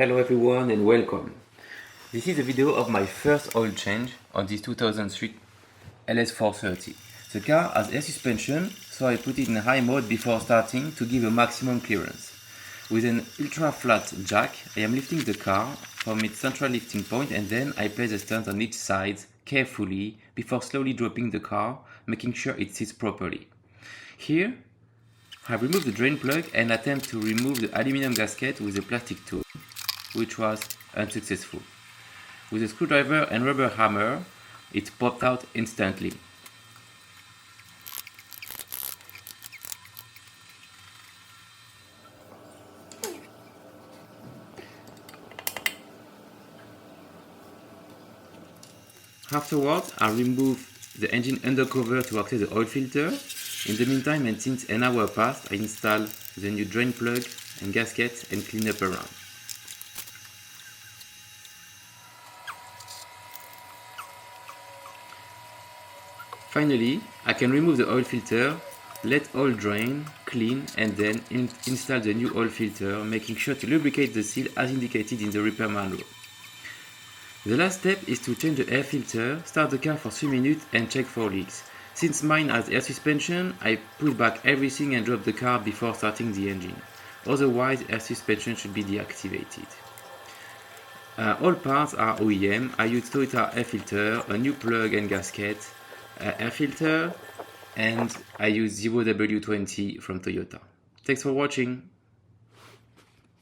Hello everyone and welcome. This is a video of my first oil change on this 2003 LS430. The car has air suspension, so I put it in high mode before starting to give a maximum clearance. With an ultra flat jack, I am lifting the car from its central lifting point and then I place the stand on each side carefully before slowly dropping the car, making sure it sits properly. Here, I remove the drain plug and attempt to remove the aluminum gasket with a plastic tool, which was unsuccessful. With a screwdriver and rubber hammer, it popped out instantly. Afterwards, I remove the engine undercover to access the oil filter. In the meantime, and since an hour passed, I install the new drain plug and gasket and clean up around. Finally, I can remove the oil filter, let oil drain, clean, and then install the new oil filter, making sure to lubricate the seal as indicated in the repair manual. The last step is to change the air filter, start the car for 3 minutes and check for leaks. Since mine has air suspension, I put back everything and drop the car before starting the engine. Otherwise, air suspension should be deactivated. All parts are OEM. I use Toyota air filter, a new plug and gasket, air filter, and I use 0W20 from Toyota. Thanks for watching.